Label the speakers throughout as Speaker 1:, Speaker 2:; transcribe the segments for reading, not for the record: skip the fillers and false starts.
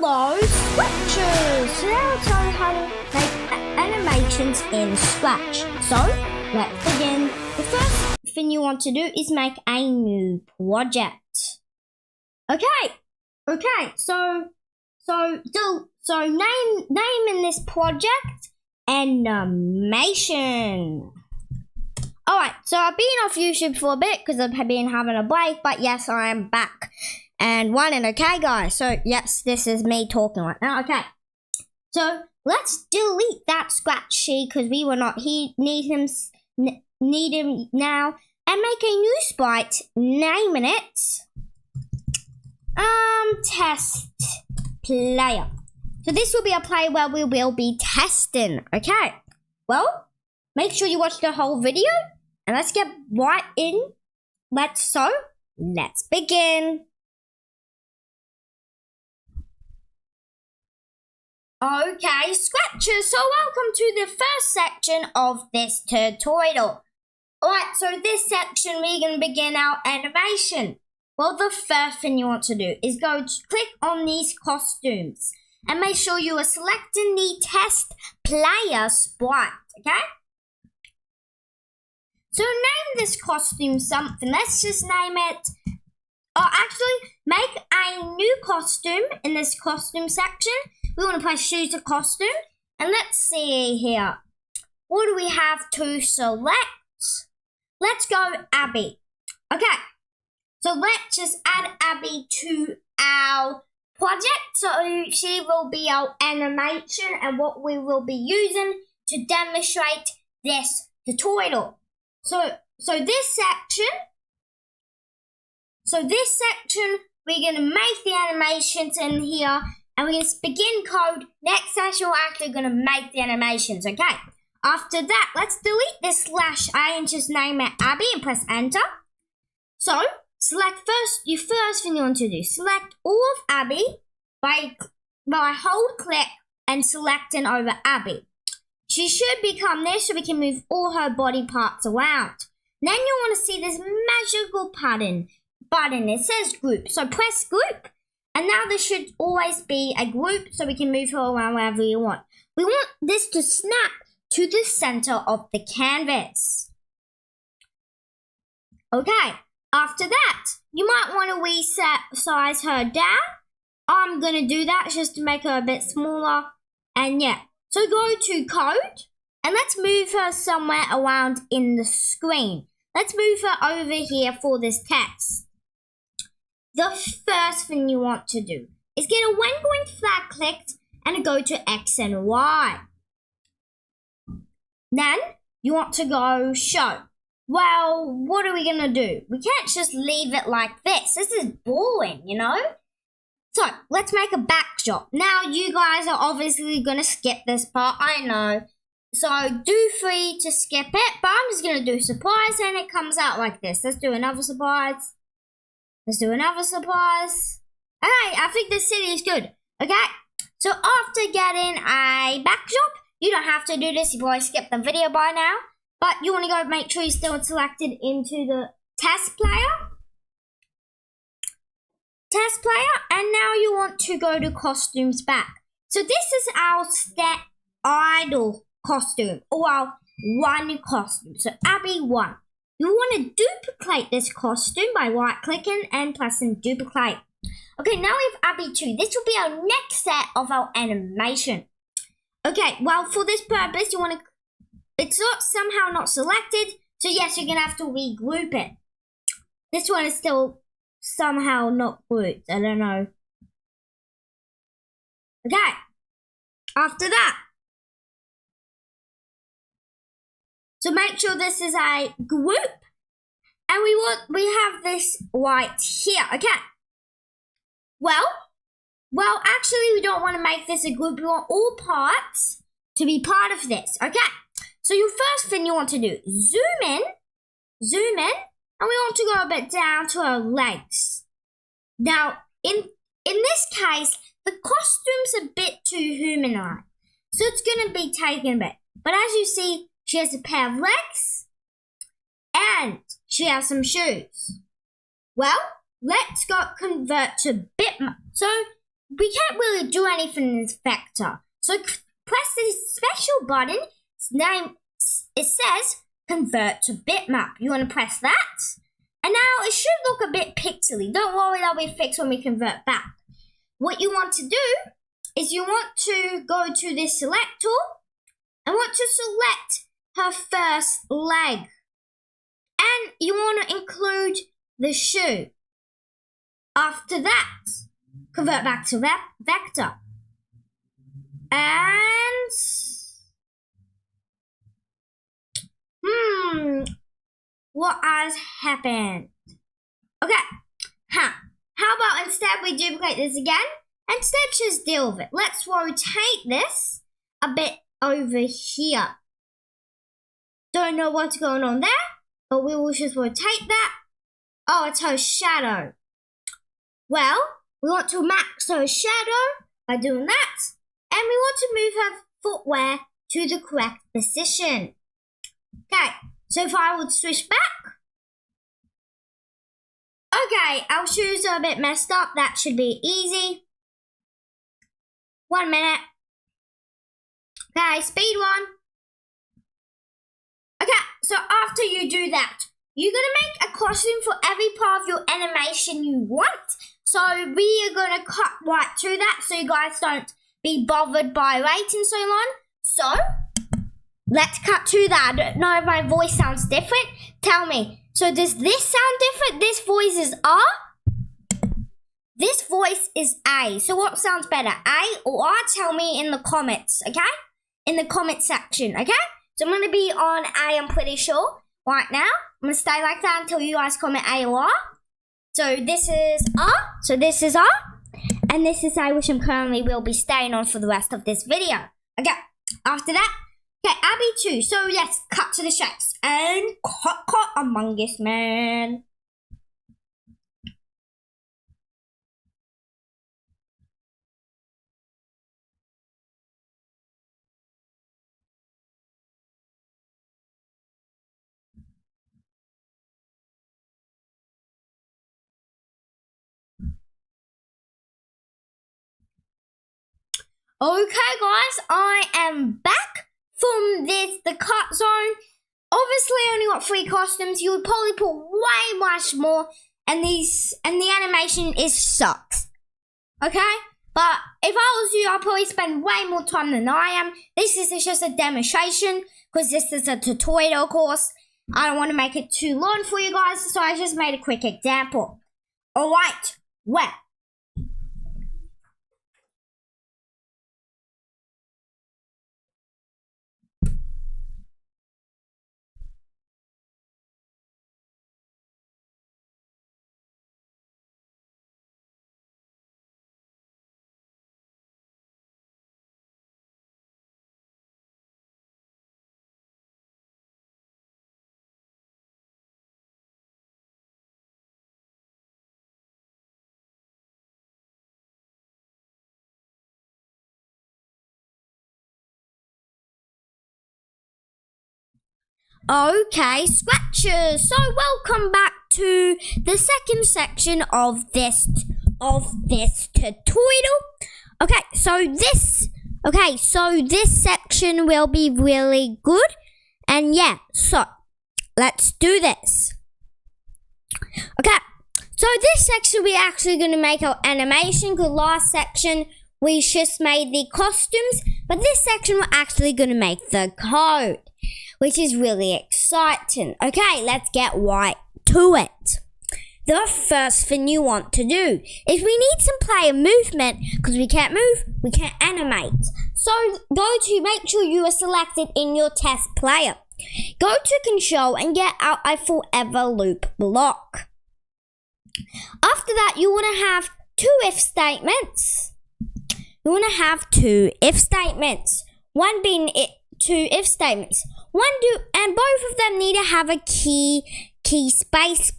Speaker 1: Hello, Scratchers! Today I'll tell you how to make animations in Scratch. So, let's begin. The first thing you want to do is make a new project. Okay. So name in this project animation. Alright, so I've been off YouTube for a bit because I've been having a break, but yes, I am back and running, okay guys? So yes, this is me talking right now, okay. So let's delete that Scratch sheet because we will not need him now, and make a new sprite, naming it test player. So this will be a play where we will be testing, okay? Well, make sure you watch the whole video and let's get right in. Let's begin. Okay, Scratchers, so welcome to the first section of this tutorial. Alright, so this section we're going to begin our animation. Well, the first thing you want to do is go to click on these costumes and make sure you are selecting the test player sprite, okay? So name this costume something. Let's just name it, or actually make a new costume in this costume section. We want to press choose a costume, and let's see here. What do we have to select? Let's go Abby. Okay, so let's just add Abby to our project. So she will be our animation and what we will be using to demonstrate this tutorial. So this section, we're going to make the animations in here, and we're going to begin code. Next section, we're actually going to make the animations, okay? After that, let's delete this /a and just name it Abby and press enter. So, select first thing you want to do, select all of Abby by hold click and selecting over Abby. She should become this so we can move all her body parts around. Then you want to see this magical button. It says group. So press group. And now there should always be a group so we can move her around wherever you want. We want this to snap to the center of the canvas. Okay. After that, you might want to resize her down. I'm going to do that just to make her a bit smaller. And yeah. So go to code and let's move her somewhere around in the screen. Let's move her over here for this text. The first thing you want to do is get a when going flag clicked and go to X and Y. Then you want to go show. Well, what are we going to do? We can't just leave it like this. This is boring, you know? So, let's make a backdrop. Now, you guys are obviously going to skip this part, I know. So, do free to skip it, but I'm just going to do surprise and it comes out like this. Let's do another surprise. Okay, I think this city is good. Okay, so after getting a backdrop, you don't have to do this. You've already skipped the video by now. But you want to go make sure you're still selected into the test player. And now you want to go to costumes back. So this is our idle costume, or our one costume. So Abby 1. You want to duplicate this costume by right clicking and pressing duplicate. Okay, now we have Abby 2. This will be our next set of our animation. Okay, well for this purpose you want to, it's somehow not selected, so yes, you're going to have to regroup it. This one is still somehow not grouped. I don't know. Okay. After that. So make sure this is a group. And we have this right here. Okay. Well, actually we don't want to make this a group. We want all parts to be part of this. Okay. So your first thing you want to do, zoom in, and we want to go a bit down to our legs. Now, in this case, the costume's a bit too human-like, so it's going to be taken a bit. But as you see, she has a pair of legs, and she has some shoes. Well, let's go convert to bitmap. So we can't really do anything in this vector. So press this special button. Its name, it says convert to bitmap. You want to press that. And now it should look a bit pixely. Don't worry, that'll be fixed when we convert back. What you want to do is you want to go to this select tool and want to select her first leg. And you want to include the shoe. After that, convert back to vector. And what has happened? Okay, how about instead we duplicate this again? Instead, just deal with it. Let's rotate this a bit over here. Don't know what's going on there, but we will just rotate that. Oh, it's her shadow. Well, we want to max her shadow by doing that. And we want to move her footwear to the correct position. Okay, so if I would switch back. Okay, our shoes are a bit messed up. That should be easy. 1 minute. Okay, speed 1. Okay, so after you do that, you're going to make a costume for every part of your animation you want. So we are going to cut right through that so you guys don't be bothered by waiting so long. So let's cut to that. I don't know if my voice sounds different. Tell me. So does this sound different? This voice is R. This voice is A. So what sounds better, A or R? Tell me in the comments, okay? In the comment section, okay? So I'm going to be on A, I'm pretty sure, right now. I'm going to stay like that until you guys comment A or R. So this is R. So this is R. And this is A, which I'm currently will be staying on for the rest of this video. Okay, after that, okay, Abby too. So let's cut to the shapes. And cut Among Us, man. Okay guys, I am back from the cut zone. Obviously I only got 3 costumes. You would probably put way much more and the animation sucks. Okay? But if I was you, I'd probably spend way more time than I am. This is just a demonstration because this is a tutorial course. I don't want to make it too long for you guys, so I just made a quick example. Alright, well. Okay, Scratchers, so welcome back to the second section of this tutorial. Okay, so this section will be really good. And yeah, so let's do this. Okay, so this section we're actually going to make our animation, because last section we just made the costumes, but this section we're actually going to make the code, which is really exciting. Okay, let's get right to it. The first thing you want to do is we need some player movement, because we can't move, we can't animate. So make sure you are selected in your test player. Go to control and get out a forever loop block. After that, you want to have 2 if statements. One being 2 if statements. And both of them need to have a key space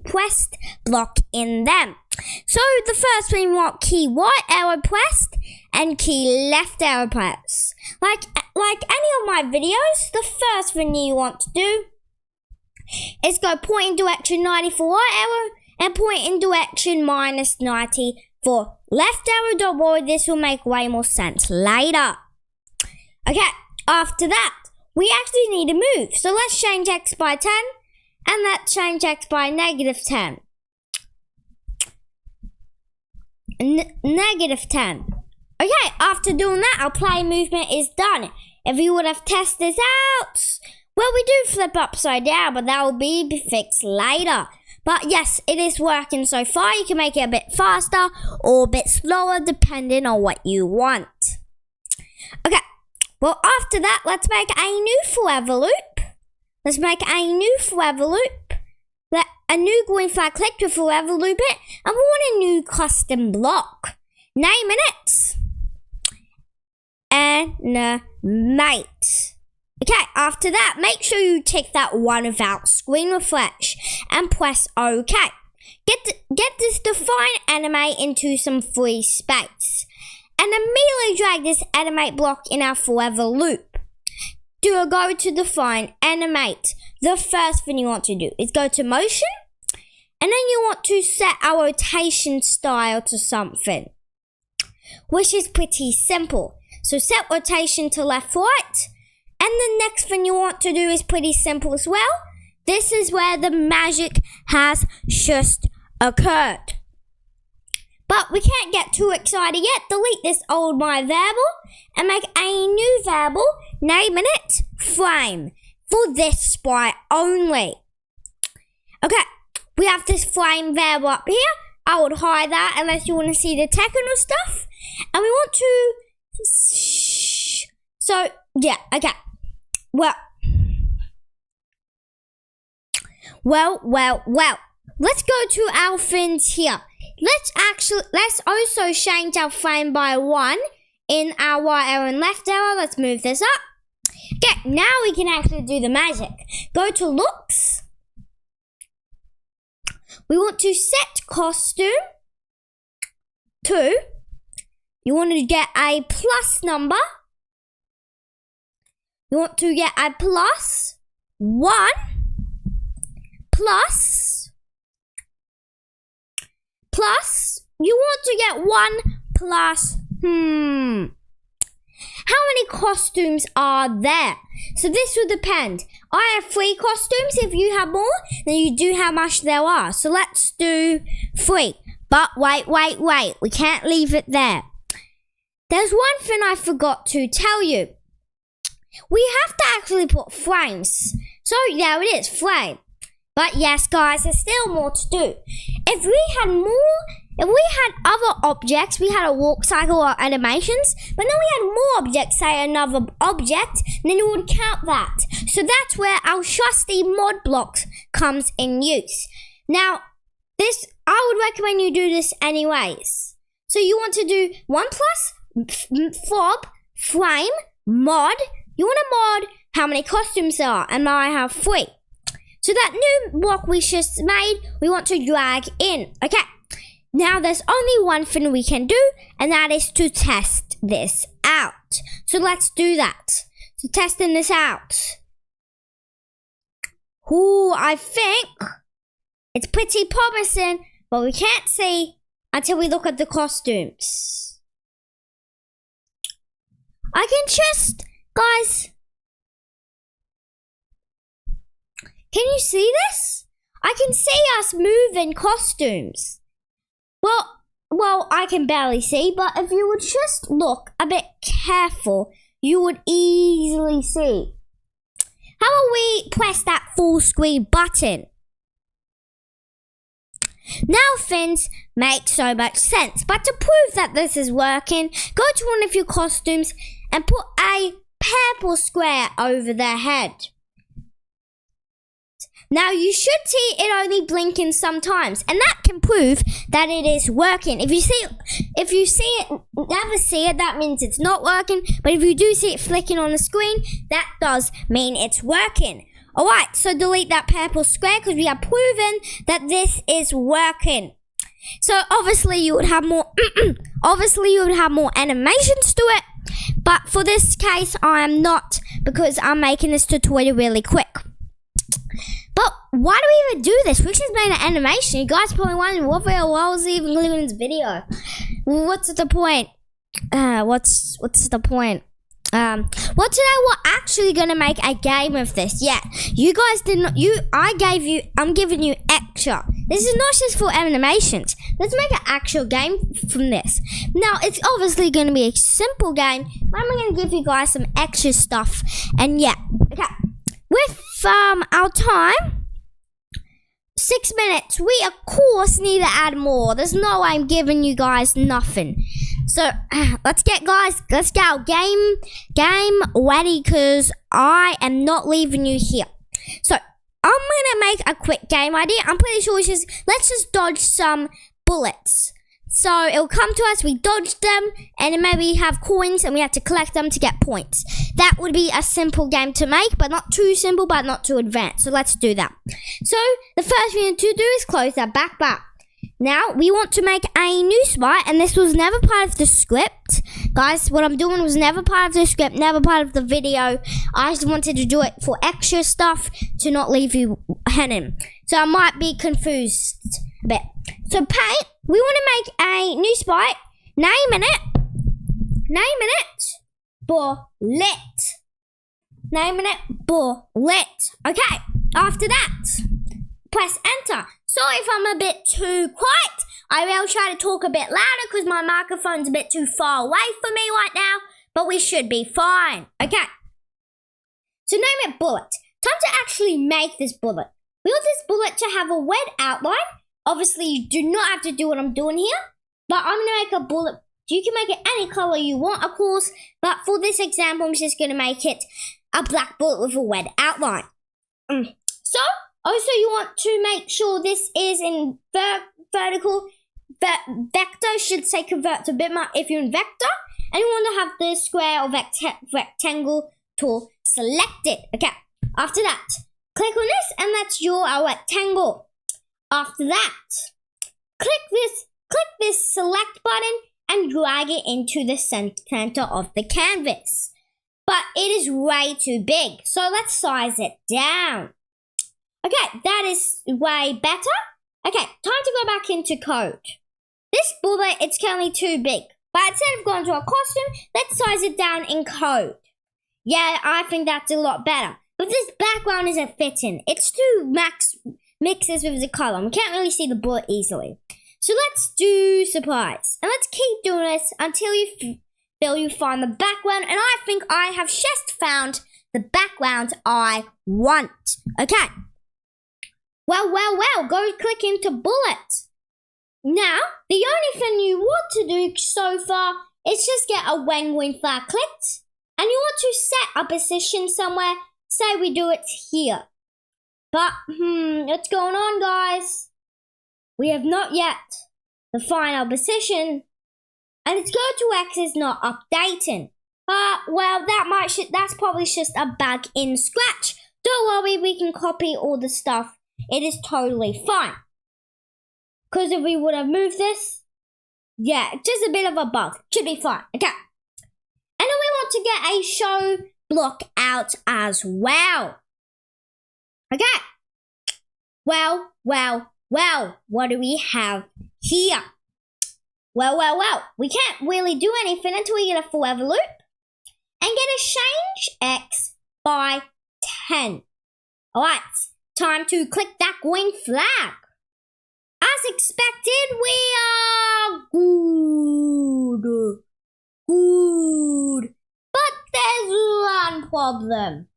Speaker 1: pressed block in them. So the first one, we want key right arrow pressed and key left arrow pressed. Like any of my videos, the first thing you want to do is go point in direction 90 for right arrow and point in direction -90 for left arrow, don't worry, this will make way more sense later. Okay, after that, we actually need to move. So let's change x by 10, and let's change x by negative 10. Negative 10. Okay, after doing that, our play movement is done. If you would have tested this out, well, we do flip upside down, but that will be fixed later. But yes, it is working so far. You can make it a bit faster or a bit slower, depending on what you want. Okay, well, after that, let's make a new forever loop. Let's make a new forever loop. A new green flag click to forever loop it. And we want a new custom block. Name it. Animate. Okay, after that, make sure you tick that one without screen refresh and press OK. Get this define animate into some free space and immediately drag this animate block in our forever loop. Go to define animate. The first thing you want to do is go to motion, and then you want to set our rotation style to something, which is pretty simple. So set rotation to left, right. And the next thing you want to do is pretty simple as well. This is where the magic has just occurred. But we can't get too excited yet. Delete this old my variable and make a new variable, naming it frame for this sprite only. Okay, we have this frame variable up here. I would hide that unless you want to see the technical stuff. And we want to... So, yeah, okay. Well. Let's go to our fins here. Let's also change our frame by 1 in our right arrow and left arrow. Let's move this up. Okay, now we can actually do the magic. Go to looks. We want to set costume to, you want to get a plus number. You want to get a plus 1 plus you want to get 1 plus how many costumes are there? So this will depend. I have 3 costumes. If you have more, then you do how much there are. So let's do 3. But wait. We can't leave it there. There's one thing I forgot to tell you. We have to actually put frames. So there it is, frame. But yes, guys, there's still more to do. If we had other objects, we had a walk cycle or animations, but then we had more objects, say another object, then it would count that. So that's where our trusty mod blocks comes in use. Now, this, I would recommend you do this anyways. So you want to do 1 plus fob, frame, mod. You want to mod how many costumes there are, and I have 3. So that new block we just made, we want to drag in. Okay, now there's only one thing we can do, and that is to test this out. So let's do that. So testing this out. Ooh, I think it's pretty promising, but we can't see until we look at the costumes. I can just, guys, can you see this? I can see us moving costumes. Well, I can barely see, but if you would just look a bit careful, you would easily see. How about we press that full screen button? Now things make so much sense, but to prove that this is working, go to one of your costumes and put a purple square over their head. Now you should see it only blinking sometimes, and that can prove that it is working. If you see it, never see it, that means it's not working. But if you do see it flicking on the screen, that does mean it's working. Alright, so delete that purple square because we have proven that this is working. So obviously you would have more more animations to it, but for this case I am not, because I'm making this tutorial really quick. But why do we even do this? We just made an animation. You guys probably wondering what was even living in this video. What's the point? What's the point? Well, today we're actually gonna make a game of this. Yeah, you guys did not. I'm giving you extra. This is not just for animations. Let's make an actual game from this. Now, it's obviously gonna be a simple game, but I'm gonna give you guys some extra stuff. And yeah, okay. With our time, 6 minutes. We of course need to add more. There's no way I'm giving you guys nothing. So let's get game ready, because I am not leaving you here. So I'm gonna make a quick game idea. I'm pretty sure let's just dodge some bullets. So it'll come to us, we dodge them, and then maybe have coins and we have to collect them to get points. That would be a simple game to make, but not too simple, but not too advanced. So let's do that. So the first thing we need to do is close that backpack. Now we want to make a new spot, and this was never part of the script. Guys, what I'm doing was never part of the script, never part of the video. I just wanted to do it for extra stuff to not leave you hanging. So I might be confused a bit. So paint, we want to make a new spot. Name it bullet. Naming it bullet. Okay, after that, press enter. Sorry if I'm a bit too quiet. I will try to talk a bit louder because my microphone's a bit too far away from me right now, but we should be fine. Okay, so name it bullet. Time to actually make this bullet. We want this bullet to have a red outline. Obviously, you do not have to do what I'm doing here, but I'm going to make a bullet. You can make it any color you want, of course, but for this example, I'm just going to make it a black bullet with a red outline. So, also you want to make sure this is in vertical. Vector should say convert to bitmap if you're in vector, and you want to have the square or rectangle tool selected. Okay, after that, click on this, and that's your rectangle. After that, click this select button and drag it into the center of the canvas. But it is way too big, so let's size it down. Okay, that is way better. Okay, time to go back into code. This bullet, it's currently too big, but instead of going to a costume, let's size it down in code. Yeah, I think that's a lot better. But this background isn't fitting. It's too mixes with the color. We can't really see the bullet easily. So let's do surprise. And let's keep doing this until you find the background. And I think I have just found the background I want. Okay. Well. Go click into bullet. Now, the only thing you want to do so far is just get a wing flag clicked. And you want to set a position somewhere. Say we do it here. But, what's going on, guys? We have not yet the final position, and its go to X is not updating. Well, that's probably just a bug in Scratch. Don't worry, we can copy all the stuff. It is totally fine. Because if we would have moved this, yeah, just a bit of a bug. Should be fine. Okay. And then we want to get a show block out as well. Okay. Well, what do we have here? Well, we can't really do anything until we get a forever loop and get a change X by 10. Alright, time to click that green flag. As expected, we are good. But there's one problem.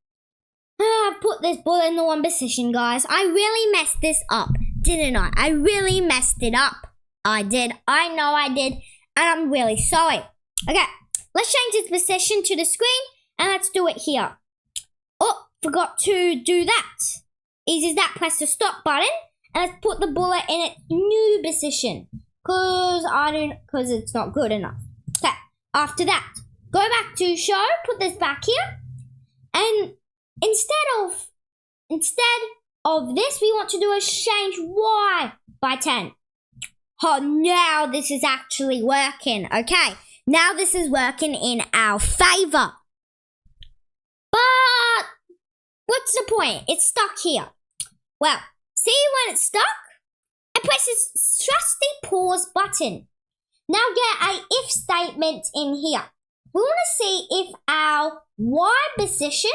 Speaker 1: I put this bullet in the wrong position, guys. I really messed this up, didn't I? I really messed it up. I did. I know I did. And I'm really sorry. Okay, let's change its position to the screen. And let's do it here. Oh, forgot to do that. Easy as that. Press the stop button. And let's put the bullet in its new position. Because it's not good enough. Okay, after that, go back to show. Put this back here. And Instead of this, we want to do a change Y by 10. Oh, now this is actually working. Okay, now this is working in our favor. But what's the point? It's stuck here. Well, see when it's stuck? And press this trusty pause button. Now get a if statement in here. We want to see if our Y position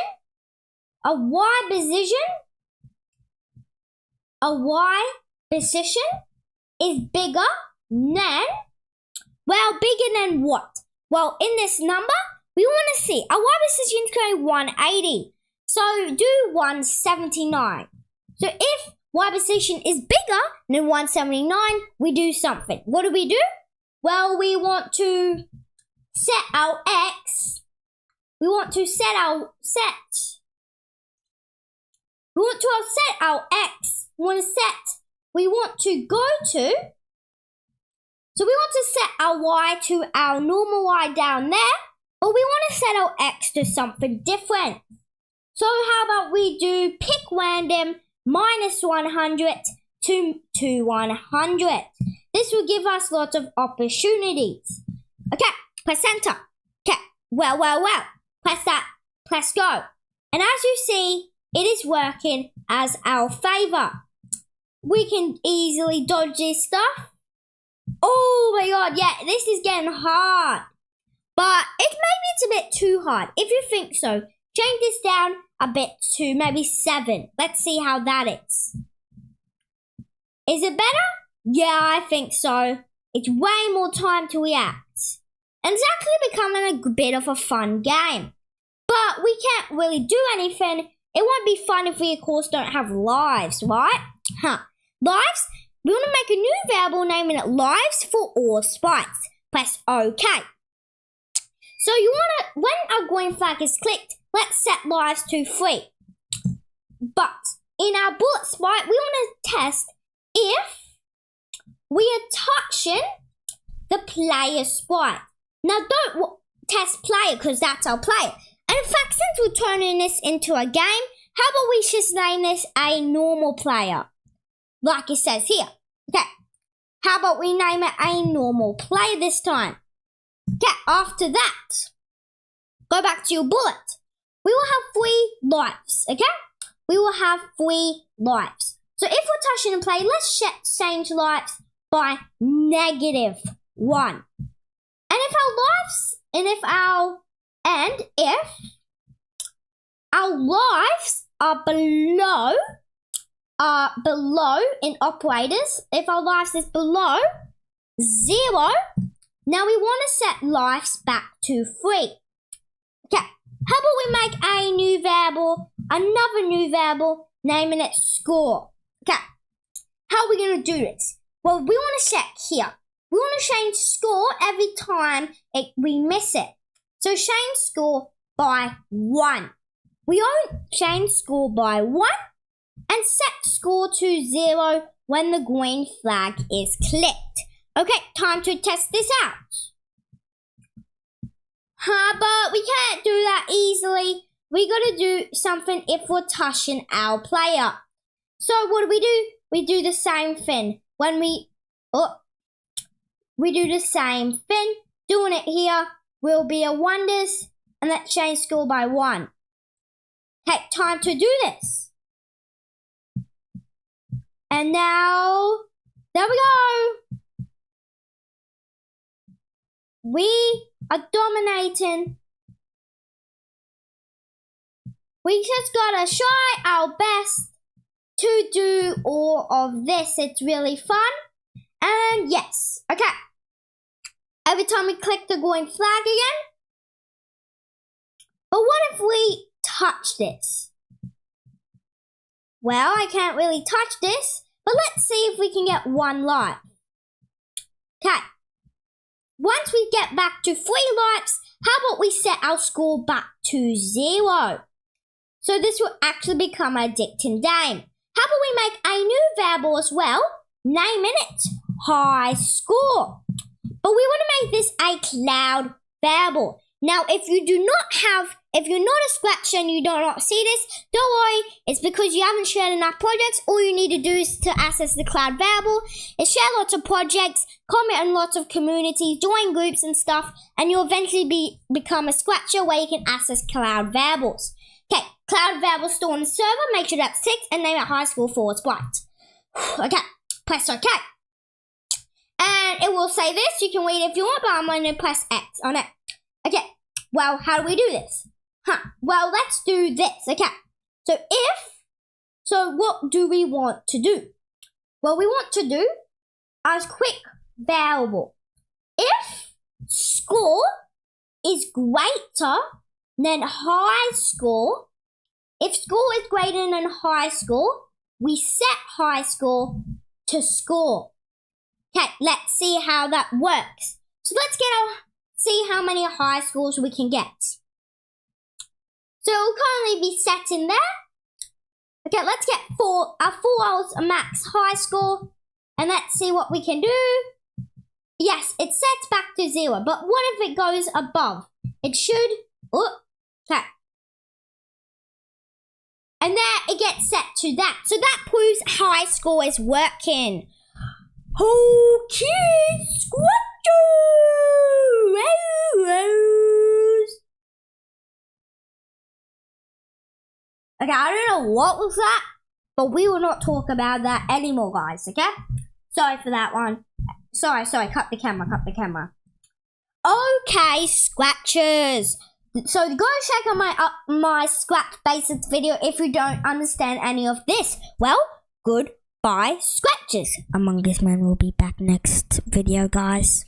Speaker 1: is bigger than, bigger than what? Well, in this number, we want to see our Y position is going to be 180. So do 179. So if Y position is bigger than 179, we do something. What do? Well, we want to set our X. We want to set our X. We want to go to. So we want to set our Y to our normal Y down there, but we want to set our X to something different. So how about we do pick random -100 to 100. This will give us lots of opportunities. Okay, press enter. Okay, well. Press that, press go. And as you see, it is working as our favor. We can easily dodge this stuff. Oh my god, yeah, this is getting hard. But maybe it's a bit too hard. If you think so, change this down a bit to maybe 7. Let's see how that is. Is it better? Yeah, I think so. It's way more time to react. And it's actually becoming a bit of a fun game. But we can't really do anything. It won't be fun if we, of course, don't have lives, right? Lives? We want to make a new variable naming it lives for all spikes. Press OK. So you want to, when our green flag is clicked, let's set lives to 3. But in our bullet spike, we want to test if we are touching the player spike. Now don't test player because that's our player. And in fact, since we're turning this into a game, how about we just name this a normal player? Like it says here. Okay, how about we name it a normal player this time? Okay, after that, go back to your bullet. We will have 3 lives, okay? We will have 3 lives. So if we're touching a player, let's change lives by -1. And if our lives are below in operators, if our lives is below 0, now we want to set lives back to 3. Okay, how about we make another new variable, naming it score. Okay, how are we going to do this? Well, we want to check here. We want to change score every time we miss it. So change score by 1. We won't change score by 1 and set score to 0 when the green flag is clicked. Okay, time to test this out. But we can't do that easily. We got to do something if we're touching our player. So what do? We do the same thing. We do the same thing. Doing it here will be a wonders, and let's change score by 1. Okay, time to do this. And now, there we go. We are dominating. We just gotta try our best to do all of this. It's really fun. And yes, okay. Every time we click the green flag again. But what if we touch this? Well, I can't really touch this, but let's see if we can get 1 life. Okay. Once we get back to 3 lives, how about we set our score back to 0? So this will actually become a addicting game. How about we make a new variable as well, naming it high score. But we want to make this a cloud variable. Now, if you're not a scratcher and you do not see this, don't worry. It's because you haven't shared enough projects. All you need to do is to access the cloud variable, is share lots of projects, comment on lots of communities, join groups and stuff, and you'll eventually become a scratcher where you can access cloud variables. Okay, cloud variable stored on the server. Make sure that's 6 and name it high school forward right. Okay, press OK. And it will say this. You can read it if you want, but I'm going to press X on it. Okay, well, how do we do this? Well, let's do this. Okay, so what do we want to do? Well, we want to do a quick variable. If score is greater than high score, if score is greater than high score, we set high score to score. Okay, let's see how that works. So let's see how many high scores we can get. So it will currently be set in there. Okay, let's get 4 a max high score, and let's see what we can do. Yes, it sets back to 0, but what if it goes above? It should, okay. And there it gets set to that. So that proves high score is working. Oh, kids, okay, I don't know what was that, but we will not talk about that anymore, guys, okay? Sorry for that one. Sorry, cut the camera. Okay, scratchers. So go check out my Scratch Basics video if you don't understand any of this. Well, goodbye, scratchers. Among Us Man will be back next video, guys.